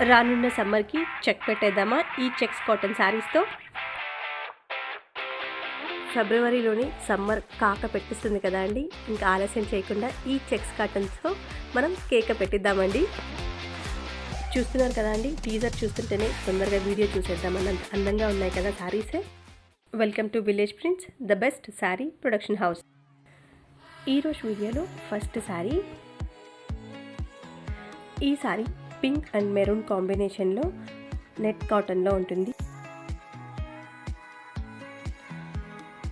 రానున్న సమ్మర్కి చెక్ పెట్టేద్దామా ఈ చెక్స్ కాటన్ శారీస్తో. ఫిబ్రవరిలోని సమ్మర్ కాక పెట్టిస్తుంది కదా అండి, ఇంకా ఆలస్యం చేయకుండా ఈ చెక్స్ కాటన్స్తో మనం కేక పెట్టిద్దామండి. చూస్తున్నారు కదా అండి, టీజర్ చూస్తుంటేనే తొందరగా వీడియో చూసేద్దామని అందంగా ఉన్నాయి కదా శారీసే. Welcome to village prints, the best sari production house. ఈరోజు వీడియోలో ఫస్ట్ శారీ, ఈ శారీ పింక్ అండ్ మెరూన్ కాంబినేషన్లో నెట్ కాటన్లో ఉంటుంది.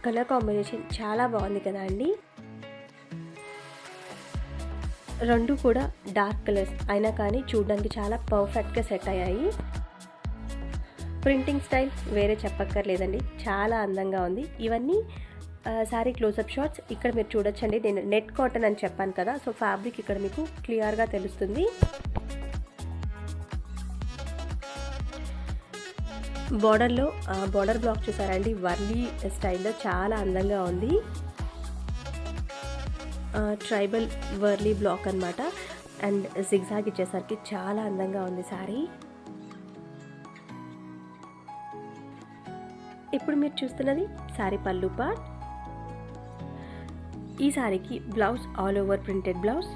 కలర్ కాంబినేషన్ చాలా బాగుంది కదా అండి. రెండు కూడా డార్క్ కలర్స్ అయినా కానీ చూడడానికి చాలా పర్ఫెక్ట్గా సెట్ అయ్యాయి. ప్రింటింగ్ స్టైల్ వేరే చెప్పక్కర్లేదండి, చాలా అందంగా ఉంది. ఇవన్నీ శారీ క్లోజప్ షాట్స్. ఇక్కడ మీరు చూడొచ్చండి, నేను నెట్ కాటన్ అని చెప్పాను కదా, సో ఫ్యాబ్రిక్ ఇక్కడ మీకు క్లియర్గా తెలుస్తుంది. బార్డర్లో బార్డర్ బ్లాక్ చూసారండి, వర్లీ స్టైల్లో చాలా అందంగా ఉంది. ట్రైబల్ వర్లీ బ్లాక్ అనమాట, అండ్ జిగ్జాగ్ ఇచ్చేసరికి చాలా అందంగా ఉంది శారీ. ఇప్పుడు మీరు చూస్తున్నది శారీ పళ్ళు పార్ట్. ఈ శారీకి blouse all over printed blouse.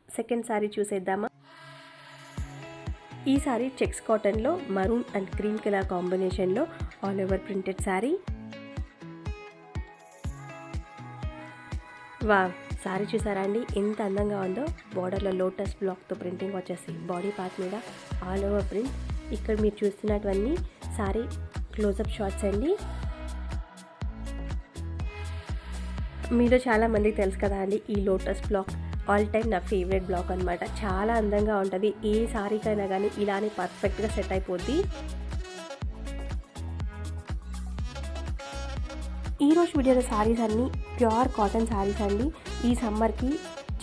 Second sari చూసేద్దామా. ఈ శారీ చెక్స్ కాటన్లో మరూన్ అండ్ క్రీమ్ కలర్ కాంబినేషన్లో all over printed sari. Wow, sari చూసారా అండి ఎంత అందంగా ఉందో. బార్డర్లో లోటస్ బ్లాక్తో ప్రింటింగ్ వచ్చేసి బాడీ పార్ట్ మీద ఆల్ ఓవర్ ప్రింట్. ఇక్కడ మీరు చూస్తున్నటువన్నీ శారీ క్లోజప్ షాట్స్ అండి. మీలో చాలా మందికి తెలుసు కదా అండి, ఈ లోటస్ బ్లాక్ ఆల్ టైమ్ నా ఫేవరెట్ బ్లాక్ అనమాట. చాలా అందంగా ఉంటుంది, ఏ శారీకైనా కానీ ఇలానే పర్ఫెక్ట్గా సెట్ అయిపోద్ది. ఈరోజు వీడియోలో శారీస్ అన్నీ ప్యూర్ కాటన్ శారీస్ అండి. ఈ సమ్మర్కి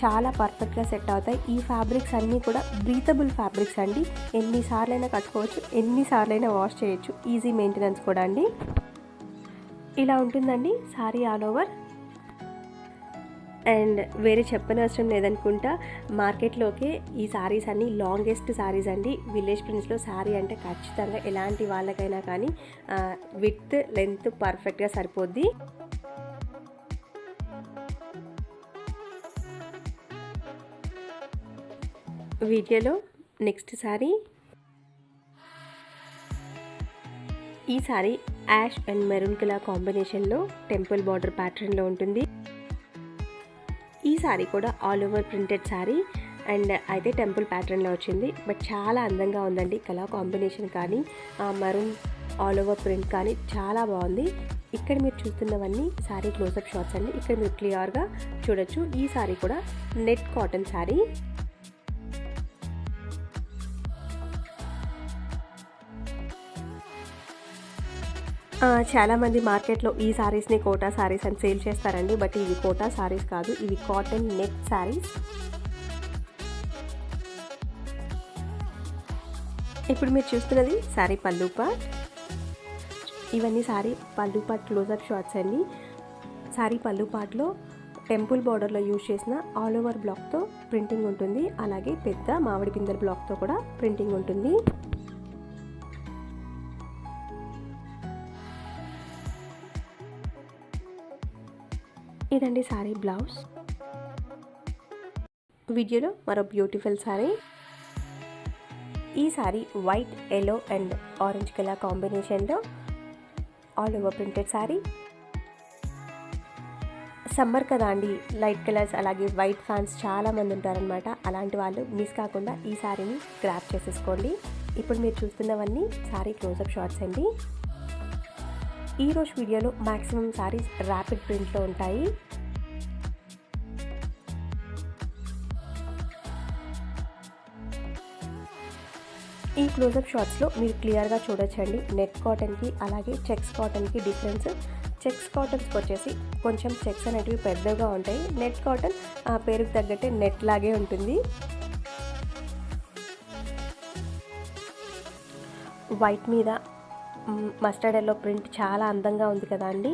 చాలా పర్ఫెక్ట్గా సెట్ అవుతాయి. ఈ ఫ్యాబ్రిక్స్ అన్నీ కూడా బ్రీతబుల్ ఫ్యాబ్రిక్స్ అండి. ఎన్నిసార్లైనా కట్టుకోవచ్చు, ఎన్నిసార్లైనా వాష్ చేయొచ్చు, ఈజీ మెయింటెనెన్స్ కూడా అండి. ఇలా ఉంటుందండి శారీ ఆల్ ఓవర్. అండ్ వేరే చెప్పనవసరం లేదనుకుంటా, మార్కెట్లోకే ఈ శారీస్ అన్నీ లాంగెస్ట్ శారీస్ అండి. విలేజ్ ప్రింట్స్లో శారీ అంటే ఖచ్చితంగా ఎలాంటి వాళ్ళకైనా కానీ విత్ లెంత్ పర్ఫెక్ట్గా సరిపోద్ది. వీడియోలో నెక్స్ట్ శారీ, ఈ sari ash and maroon colour కాంబినేషన్లో టెంపుల్ బార్డర్ ప్యాటర్న్లో ఉంటుంది. ఈ శారీ కూడా all over printed sari, and అయితే టెంపుల్ ప్యాటర్న్లో వచ్చింది. బట్ చాలా అందంగా ఉందండి, కలర్ కాంబినేషన్ కానీ మరూన్ ఆల్ ఓవర్ ప్రింట్ కానీ చాలా బాగుంది. ఇక్కడ మీరు చూస్తున్నవన్నీ శారీ క్లోజప్ షాట్స్ అండి. ఇక్కడ మీరు క్లియర్గా చూడొచ్చు. ఈ శారీ కూడా నెట్ కాటన్ శారీ. చాలామంది మార్కెట్లో ఈ శారీస్ని కోటా శారీస్ అని సేల్ చేస్తారండి, బట్ ఇవి కోటా శారీస్ కాదు, ఇవి కాటన్ నెట్ శారీస్. ఇప్పుడు మీరు చూస్తున్నది శారీ పళ్ళు పార్ట్. ఇవన్నీ శారీ పళ్ళు పార్ట్ క్లోజప్ షాట్స్ అండి. శారీ పళ్ళు పార్ట్లో టెంపుల్ బార్డర్లో యూజ్ చేసిన ఆల్ ఓవర్ బ్లాక్తో ప్రింటింగ్ ఉంటుంది, అలాగే పెద్ద మామిడి పిందెల బ్లాక్తో కూడా ప్రింటింగ్ ఉంటుంది. ఇదండి శారీ బ్లౌజ్. వీడియోలో మరో బ్యూటిఫుల్ శారీ. ఈ sari white, yellow and orange colour కాంబినేషన్లో all over printed sari. Summer కదా అండి, లైట్ కలర్స్ అలాగే వైట్ ఫ్యాన్స్ చాలామంది ఉంటారనమాట. అలాంటి వాళ్ళు మిస్ కాకుండా ఈ శారీని గ్రాప్ చేసేసుకోండి. ఇప్పుడు మీరు చూస్తున్నవన్నీ శారీ క్లోజప్ షాట్స్ అండి. ఈరోజు వీడియోలో మ్యాక్సిమం శారీస్ ర్యాపిడ్ ప్రింట్లో ఉంటాయి. ఈ క్లోజప్ షాట్స్లో మీరు క్లియర్గా చూడొచ్చండి నెట్ కాటన్కి అలాగే చెక్స్ కాటన్కి డిఫరెన్స్. చెక్స్ కాటన్స్కి వచ్చేసి కొంచెం చెక్స్ అనేటివి పెద్దగా ఉంటాయి. నెట్ కాటన్ ఆ పేరుకు తగ్గట్టే నెట్ లాగే ఉంటుంది. వైట్ మీద మస్టర్డ్ ఎల్లో ప్రింట్ చాలా అందంగా ఉంది కదా అండి.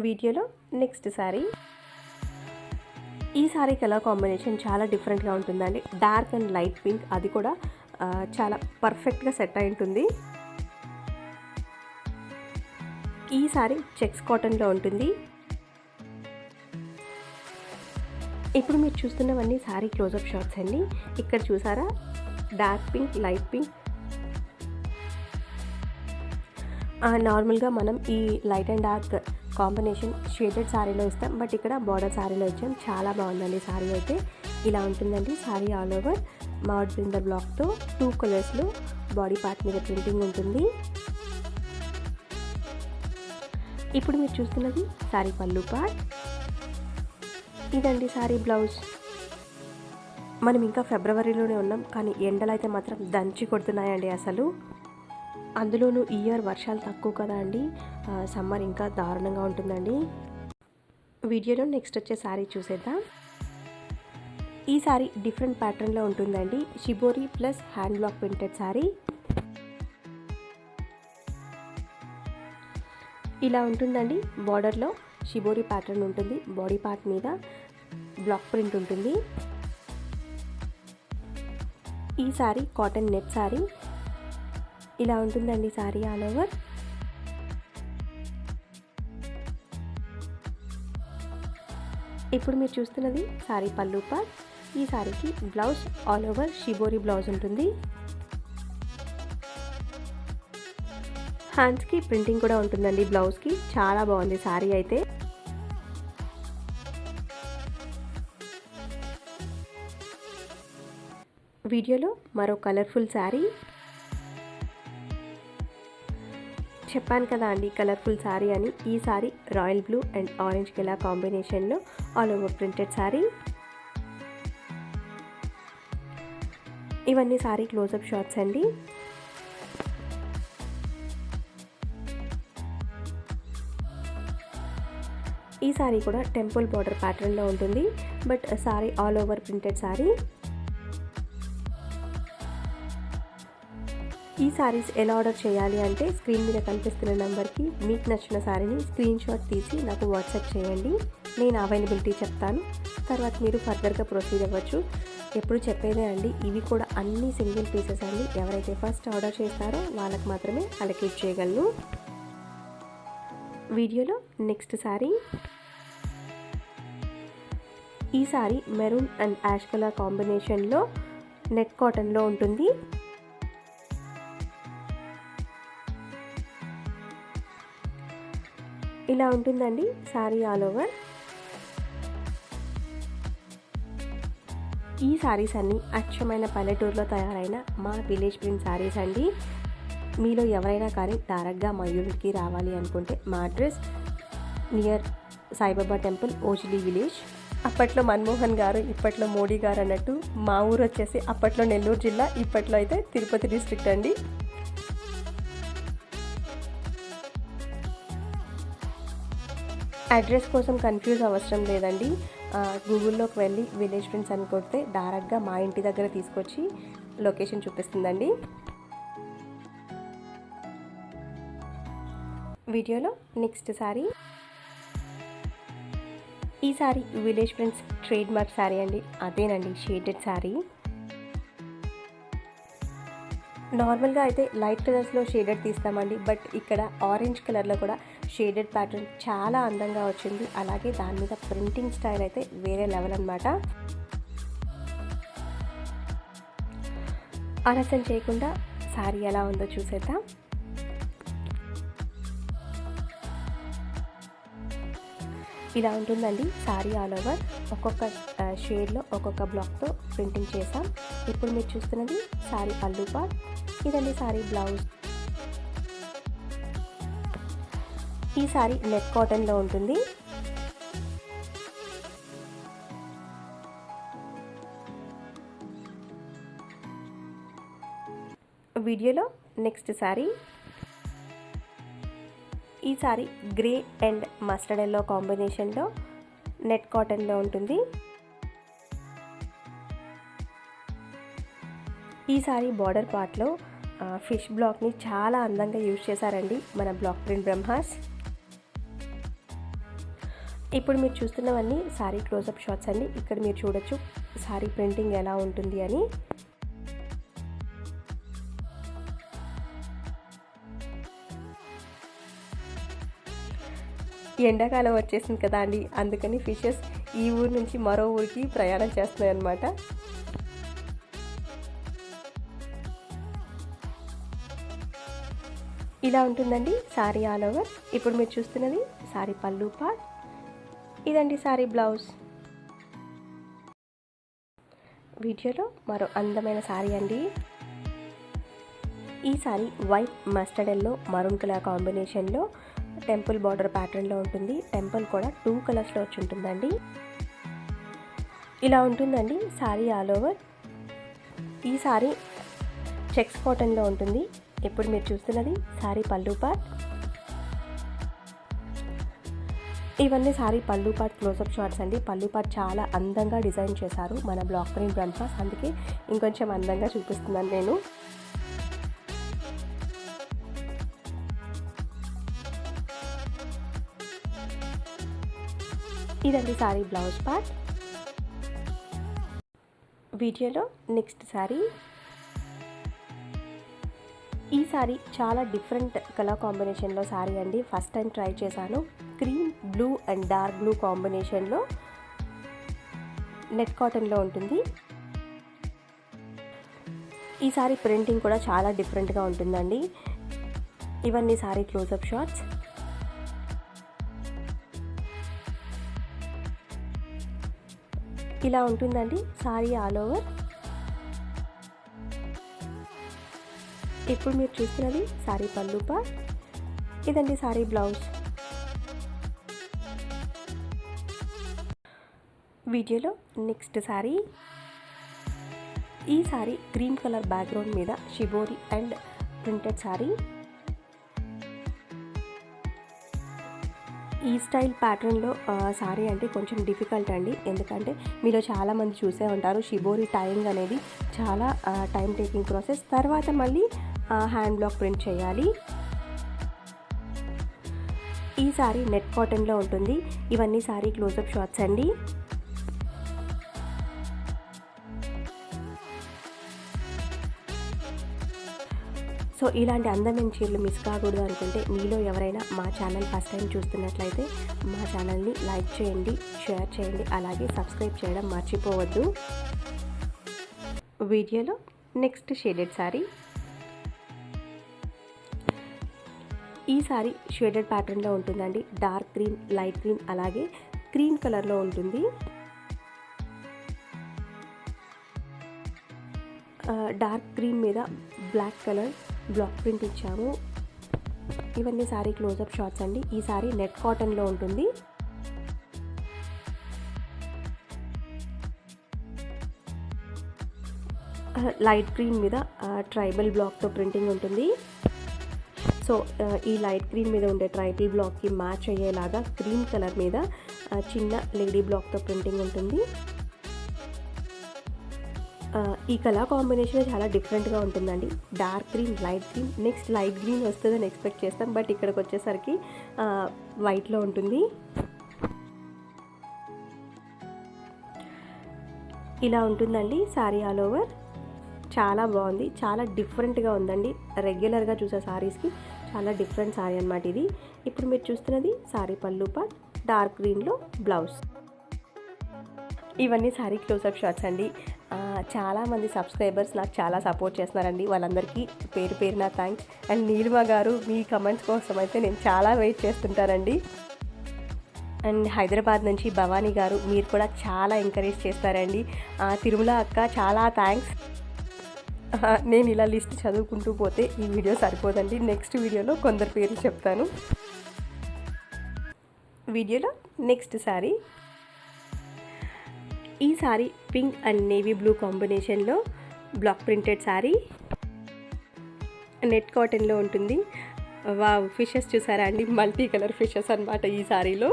వీడియోలో నెక్స్ట్ శారీ. ఈ శారీ కలర్ కాంబినేషన్ చాలా డిఫరెంట్గా ఉంటుందండి. డార్క్ అండ్ లైట్ పింక్, అది కూడా చాలా పర్ఫెక్ట్గా సెట్ అయి ఉంటుంది. ఈ శారీ చెక్స్ కాటన్లో ఉంటుంది. ఇప్పుడు మీరు చూస్తున్నవన్నీ శారీ క్లోజప్ షాట్స్ అండి. ఇక్కడ చూసారా, డార్క్ పింక్, లైట్ పింక్. నార్మల్గా మనం ఈ light and dark combination shaded శారీలో ఇస్తాం, బట్ ఇక్కడ బార్డర్ శారీలో ఇచ్చాం. చాలా బాగుందండి శారీ అయితే. ఇలా ఉంటుందండి శారీ ఆల్ ఓవర్. మాడ్ బ్రిందర్ బ్లాక్తో 2 కలర్స్లో బాడీ పార్ట్ మీద ప్రింటింగ్ ఉంటుంది. ఇప్పుడు మీరు చూస్తున్నది శారీ పళ్ళు పార్ట్. ఇదండి శారీ బ్లౌజ్. మనం ఇంకా ఫిబ్రవరిలోనే ఉన్నాం, కానీ ఎండలు అయితే మాత్రం దంచి కొడుతున్నాయండి అసలు. అందులోనూ ఈ ఇయర్ వర్షాలు తక్కువ కదా అండి, సమ్మర్ ఇంకా దారుణంగా ఉంటుందండి. వీడియోలో నెక్స్ట్ వచ్చే శారీ చూసేద్దాం. ఈ శారీ డిఫరెంట్ ప్యాటర్న్లో ఉంటుందండి. Shibori plus hand block printed sari. ఇలా ఉంటుందండి. బార్డర్లో షిబోరి ప్యాటర్న్ ఉంటుంది, బాడీ పార్ట్ మీద బ్లాక్ ప్రింట్ ఉంటుంది. ఈ శారీ కాటన్ నెట్ శారీ. ఇలా ఉంటుందండి శారీ ఆల్ ఓవర్. ఇప్పుడు మీరు చూస్తున్నది శారీ పళ్ళు పార్ట్. ఈ శారీకి blouse all over shibori blouse ఉంటుంది. హ్యాండ్స్కి ప్రింటింగ్ కూడా ఉంటుందండి బ్లౌజ్కి. చాలా బాగుంది శారీ అయితే. వీడియోలో మరో కలర్ఫుల్ శారీ. చెప్పాను కదా అండి కలర్ఫుల్ శారీ అని. ఈ sari royal blue and orange colour కాంబినేషన్లో ఆల్ ఓవర్ ప్రింటెడ్ శారీ. ఇవన్నీ శారీ క్లోజప్ షాట్స్ అండి. ఈ శారీ కూడా టెంపుల్ బార్డర్ ప్యాటర్న్లో ఉంటుంది, but sari all over printed sari. ఈ శారీస్ ఎలా ఆర్డర్ చేయాలి అంటే స్క్రీన్ మీద కనిపిస్తున్న నెంబర్కి మీకు నచ్చిన శారీని స్క్రీన్ షాట్ తీసి నాకు వాట్సాప్ చేయండి. నేను అవైలబిలిటీ చెప్తాను, తర్వాత మీరు ఫర్దర్గా ప్రొసీడ్ అవ్వచ్చు. ఎప్పుడు చెప్పేదే అండి, ఇవి కూడా అన్ని సింగిల్ పీసెస్ అండి. ఎవరైతే ఫస్ట్ ఆర్డర్ చేస్తారో వాళ్ళకి మాత్రమే అలొకేట్ చేయగలను. వీడియోలో నెక్స్ట్ శారీ. ఈ sari maroon and ash colour కాంబినేషన్లో నెట్ కాటన్లో ఉంటుంది. ఇలా ఉంటుందండి శారీ ఆల్ ఓవర్. ఈ శారీస్ అన్నీ అచ్చమైన పల్లెటూరులో తయారైన మా విలేజ్ ప్రింట్ శారీస్ అండి. మీలో ఎవరైనా కానీ డైరెక్ట్గా మా యూనిట్కి రావాలి అనుకుంటే మా address near Saibaba temple, Ojili village. అప్పట్లో మన్మోహన్ గారు, ఇప్పట్లో మోడీ గారు అన్నట్టు మా ఊరు వచ్చేసి అప్పట్లో నెల్లూరు జిల్లా, ఇప్పట్లో అయితే తిరుపతి డిస్ట్రిక్ట్ అండి. అడ్రస్ కోసం కన్ఫ్యూజ్ అవసరం లేదండి. గూగుల్లోకి వెళ్ళి విలేజ్ ఫ్రెండ్స్ అని కొడితే డైరెక్ట్గా మా ఇంటి దగ్గర తీసుకొచ్చి లొకేషన్ చూపిస్తుందండి. వీడియోలో నెక్స్ట్ శారీ. ఈ sari village friends trade mark sari అండి. అదేనండి షేడెడ్ శారీ. నార్మల్గా అయితే లైట్ కలర్స్లో షేడెడ్ తీస్తామండి, బట్ ఇక్కడ ఆరెంజ్ కలర్లో కూడా షేడెడ్ ప్యాటర్న్ చాలా అందంగా వచ్చింది. అలాగే దాని మీద ప్రింటింగ్ స్టైల్ అయితే వేరే లెవెల్ అనమాట. ఆలస్యం చేయకుండా శారీ ఎలా ఉందో చూసేద్దాం. ఇలా ఉంటుందండి శారీ ఆల్ ఓవర్. ఒక్కొక్క షేడ్లో ఒక్కొక్క బ్లాక్తో ప్రింటింగ్ చేసాం. ఇప్పుడు మీరు చూస్తున్నది శారీ పళ్ళు పార్ట్. ఇదండి శారీ బ్లౌజ్. ఈ శారీ నెట్ కాటన్లో ఉంటుంది. వీడియోలో నెక్స్ట్ శారీ. ఈ sari grey and mustard yellow కాంబినేషన్లో నెట్ కాటన్లో ఉంటుంది. ఈ శారీ బార్డర్ పార్ట్లో ఫిష్ బ్లాక్ని చాలా అందంగా యూజ్ చేశారండి మన బ్లాక్ ప్రింట్ బ్రహ్మాస్. ఇప్పుడు మీరు చూస్తున్నవన్నీ సారీ క్లోజప్ షాట్స్ అండి. ఇక్కడ మీరు చూడొచ్చు సారీ ప్రింటింగ్ ఎలా ఉంటుంది అని. ఎండాకాలం వచ్చేసింది కదా అండి, అందుకని ఫిషెస్ ఈ ఊరు నుంచి మరో ఊరికి ప్రయాణం చేస్తున్నాయి అన్నమాట. ఇలా ఉంటుందండి సారీ ఆల్ ఓవర్. ఇప్పుడు మీరు చూస్తున్నది సారీ పళ్ళు పార్ట్. ఇదండి సారీ బ్లౌజ్. వీడియోలో మరో అందమైన సారీ అండి. ఈ sorry white mustard yellow maroon colour కాంబినేషన్లో టెంపుల్ బార్డర్ ప్యాటర్న్లో ఉంటుంది. టెంపుల్ కూడా 2 కలర్స్లో వచ్చి ఉంటుందండి. ఇలా ఉంటుందండి సారీ ఆల్ ఓవర్. ఈ సారీ చెక్స్ కాటన్లో ఉంటుంది. ఇప్పుడు మీరు చూస్తున్నది సారీ పళ్ళు పార్ట్. ఇవన్నీ సారీ పళ్ళు పార్ట్ క్లోజప్ షాట్స్ అండి. పళ్ళు పార్ట్ చాలా అందంగా డిజైన్ చేశారు మన బ్లాక్ ప్రింట్ బ్రహ్మాస్, అందుకే ఇంకొంచెం అందంగా చూపిస్తున్నాను నేను. ఇదండి సారీ బ్లౌజ్ పార్ట్. వీడియోలో నెక్స్ట్ సారీ. ఈ సారీ చాలా డిఫరెంట్ కలర్ కాంబినేషన్లో సారీ అండి. ఫస్ట్ టైం ట్రై చేశాను. Cream blue and dark blue కాంబినేషన్లో నెట్ కాటన్లో ఉంటుంది. ఈ సారీ ప్రింటింగ్ కూడా చాలా డిఫరెంట్గా ఉంటుందండి. ఇవన్నీ సారీ క్లోజప్ షాట్స్. ఇలా ఉంటుందండి సారీ ఆల్ ఓవర్. ఇప్పుడు మీరు చూస్తున్నది సారీ పళ్ళు పార్ట్. ఇదండి సారీ బ్లౌజ్. వీడియోలో నెక్స్ట్ సారీ. ఈ సారీ గ్రీన్ కలర్ బ్యాక్గ్రౌండ్ మీద షిబోరి అండ్ ప్రింటెడ్ సారీ. ఈ స్టైల్ ప్యాటర్న్లో సారీ అంటే కొంచెం డిఫికల్ట్ అండి, ఎందుకంటే మీలో చాలామంది చూసే ఉంటారు షిబోరి టైయింగ్ అనేది చాలా టైం టేకింగ్ ప్రాసెస్. తర్వాత మళ్ళీ హ్యాండ్ బ్లాక్ ప్రింట్ చేయాలి. ఈ సారీ నెట్ కాటన్లో ఉంటుంది. ఇవన్నీ సారీ క్లోజప్ షాట్స్ అండి. సో ఇలాంటి అందమైన చీరలు మిస్ కాకూడదు అనుకుంటే మీలో ఎవరైనా మా ఛానల్ ఫస్ట్ టైం చూస్తున్నట్లయితే మా ఛానల్ని లైక్ చేయండి, షేర్ చేయండి, అలాగే సబ్స్క్రైబ్ చేయడం మర్చిపోవద్దు. వీడియోలో నెక్స్ట్ షేడెడ్ సారీ. ఈ సారీ షేడెడ్ ప్యాటర్న్లో ఉంటుందండి. డార్క్ గ్రీన్, లైట్ గ్రీన్, అలాగే క్రీమ్ కలర్లో ఉంటుంది. డార్క్ గ్రీన్ మీద బ్లాక్ కలర్ బ్లాక్ ప్రింట్ ఇచ్చాము. ఇవన్నీ సారీ క్లోజప్ షాట్స్ అండి. ఈ సారీ నెట్ కాటన్లో ఉంటుంది. లైట్ గ్రీన్ మీద ట్రైబల్ బ్లాక్తో ప్రింటింగ్ ఉంటుంది. సో ఈ లైట్ గ్రీన్ మీద ఉండే ట్రైబల్ బ్లాక్కి మ్యాచ్ అయ్యేలాగా క్రీమ్ కలర్ మీద చిన్న లేడీ బ్లాక్తో ప్రింటింగ్ ఉంటుంది. ఈ కలర్ కాంబినేషన్ చాలా డిఫరెంట్గా ఉంటుందండి. Dark green, light green, next light green వస్తుందని ఎక్స్పెక్ట్ చేస్తాం, బట్ ఇక్కడికి వచ్చేసరికి వైట్లో ఉంటుంది. ఇలా ఉంటుందండి సారీ ఆల్ ఓవర్. చాలా బాగుంది, చాలా డిఫరెంట్గా ఉందండి. రెగ్యులర్గా చూసే సారీస్కి చాలా డిఫరెంట్ సారీ అనమాట ఇది. ఇప్పుడు మీరు చూస్తున్నది సారీ పళ్ళు పార్ట్, డార్క్ గ్రీన్లో బ్లౌజ్. ఇవన్నీ సారీ క్లోజప్ షాట్స్ అండి. చాలామంది సబ్స్క్రైబర్స్ నాకు చాలా సపోర్ట్ చేస్తున్నారండి. వాళ్ళందరికీ పేరు పేరున థ్యాంక్స్. అండ్ నీలిమ గారు, మీ కమెంట్స్ కోసం అయితే నేను చాలా వెయిట్ చేస్తుంటానండి. అండ్ హైదరాబాద్ నుంచి భవానీ గారు, మీరు కూడా చాలా ఎంకరేజ్ చేస్తారండి. తిరుమల అక్క, చాలా థ్యాంక్స్. నేను ఇలా లిస్ట్ చదువుకుంటూ పోతే ఈ వీడియో సరిపోదండి. నెక్స్ట్ వీడియోలో కొందరు పేర్లు చెప్తాను. వీడియోలో నెక్స్ట్ సారీ. ఈ sorry pink and navy blue కాంబినేషన్లో బ్లాక్ ప్రింటెడ్ సారీ, నెట్ కాటన్లో ఉంటుంది. వావ్, ఫిషెస్ చూసారా అండి, మల్టీ కలర్ ఫిషెస్ అన్నమాట ఈ సారీలో.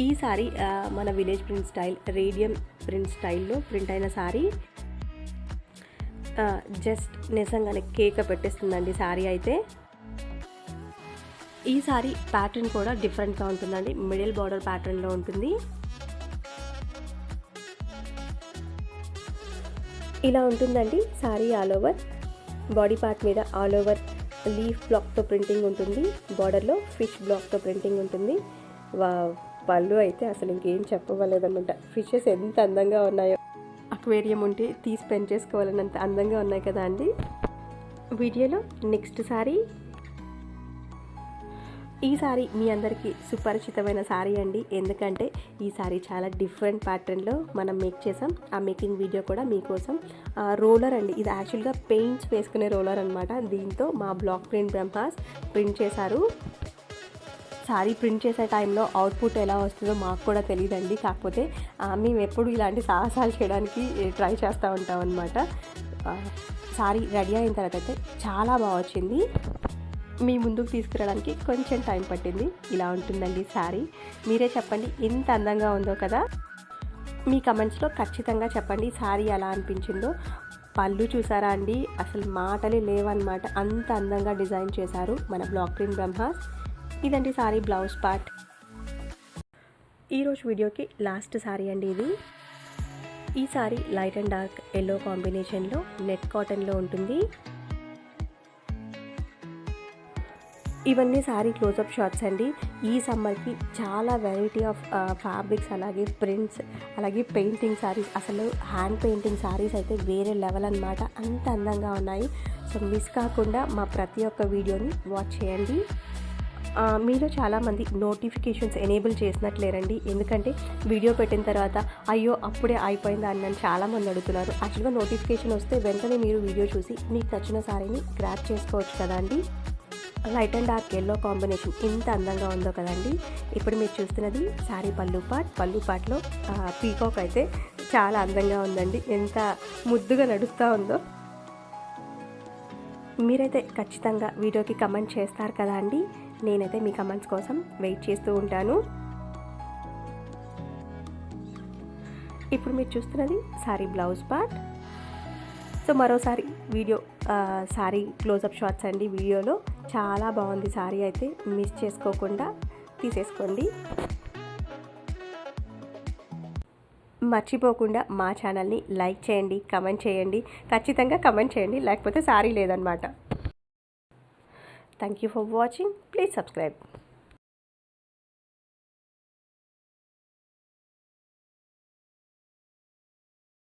ఈ సారీ మన village print style, radium print స్టైల్లో ప్రింట్ అయిన సారీ. జస్ట్ నిజంగానే కేక పెట్టేస్తుందండి శారీ అయితే. ఈ శారీ ప్యాటర్న్ కూడా డిఫరెంట్గా ఉంటుందండి. మిడిల్ బార్డర్ ప్యాటర్న్లో ఉంటుంది. ఇలా ఉంటుందండి sari all over. Body part మీద ఆల్ ఓవర్ లీఫ్ బ్లాక్తో ప్రింటింగ్ ఉంటుంది. బార్డర్లో ఫిష్ బ్లాక్తో ప్రింటింగ్ ఉంటుంది. పళ్ళు అయితే అసలు ఇంకేం చెప్పవలేదన్నమాట. ఫిషెస్ ఎంత అందంగా ఉన్నాయో, అక్వేరియం ఉంటే తీసి పెంచేసుకోవాలన్నంత అందంగా ఉన్నాయి కదా అండి. వీడియోలో నెక్స్ట్ శారీ. ఈ శారీ మీ అందరికీ సుపరిచితమైన శారీ అండి. ఎందుకంటే ఈ శారీ చాలా డిఫరెంట్ ప్యాటర్న్లో మనం మేక్ చేసాం. ఆ మేకింగ్ వీడియో కూడా మీకోసం. రోలర్ అండి, ఇది యాక్చువల్గా పెయింట్స్ వేసుకునే రోలర్ అనమాట. దీంతో మా బ్లాక్ ప్రింట్ బ్రహ్మాస్ ప్రింట్ చేశారు. శారీ ప్రింట్ చేసే టైంలో అవుట్పుట్ ఎలా వస్తుందో మాకు కూడా తెలియదండి. కాకపోతే మేము ఎప్పుడు ఇలాంటి సాహసాలు చేయడానికి ట్రై చేస్తూ ఉంటాం అనమాట. శారీ రెడీ అయిన తర్వాత అయితే చాలా బాగా వచ్చింది. మీ ముందుకు తీసుకురావడానికి కొంచెం టైం పట్టింది. ఇలా ఉంటుందండి శారీ. మీరే చెప్పండి ఎంత అందంగా ఉందో కదా. మీ కమెంట్స్లో ఖచ్చితంగా చెప్పండి శారీ ఎలా అనిపించిందో. పళ్ళు చూసారా అండి, అసలు మాటలే లేవన్నమాట. అంత అందంగా డిజైన్ చేశారు మన బ్లాక్ ప్రింట్ బ్రహ్మాస్. ఇదండి శారీ బ్లౌజ్ పార్ట్. ఈరోజు వీడియోకి లాస్ట్ శారీ అండి ఇది. ఈ sari light and dark yellow కాంబినేషన్లో నెట్ కాటన్లో ఉంటుంది. ఇవన్నీ శారీ క్లోజప్ షాట్స్ అండి. ఈ సమ్మర్కి చాలా వెరైటీ ఆఫ్ ఫ్యాబ్రిక్స్, అలాగే ప్రింట్స్, అలాగే పెయింటింగ్ శారీస్, అసలు హ్యాండ్ పెయింటింగ్ శారీస్ అయితే వేరే లెవెల్ అనమాట. అంత అందంగా ఉన్నాయి. సో మిస్ కాకుండా మా ప్రతి ఒక్క వీడియోని వాచ్ చేయండి. మీలో చాలామంది నోటిఫికేషన్స్ ఎనేబుల్ చేసినట్లేరండి. ఎందుకంటే వీడియో పెట్టిన తర్వాత అయ్యో అప్పుడే అయిపోయిందా అని నన్ను చాలామంది అడుగుతున్నారు. యాక్చువల్గా నోటిఫికేషన్ వస్తే వెంటనే మీరు వీడియో చూసి మీకు నచ్చిన శారీని గ్రాబ్ చేసుకోవచ్చు కదా అండి. Light and dark yellow combination ఎంత అందంగా ఉందో కదండి. ఇప్పుడు మీరు చూస్తున్నది శారీ పళ్ళు పార్ట్లో పీకాక్ అయితే చాలా అందంగా ఉందండి. ఎంత ముద్దుగా నడుస్తూ ఉందో. మీరైతే ఖచ్చితంగా వీడియోకి కమెంట్ చేస్తారు కదా అండి. నేనైతే మీ కమెంట్స్ కోసం వెయిట్ చేస్తూ ఉంటాను. ఇప్పుడు మీరు చూస్తున్నది శారీ బ్లౌజ్ పార్ట్. సో మరోసారి వీడియో శారీ క్లోజప్ షాట్స్ అండి. వీడియోలో చాలా బాగుంది శారీ అయితే. మిస్ చేసుకోకుండా తీసేసుకోండి. మర్చిపోకుండా మా ఛానల్ని లైక్ చేయండి, కమెంట్ చేయండి. ఖచ్చితంగా కమెంట్ చేయండి, లేకపోతే శారీ లేదనమాట. Thank you for watching. Please subscribe.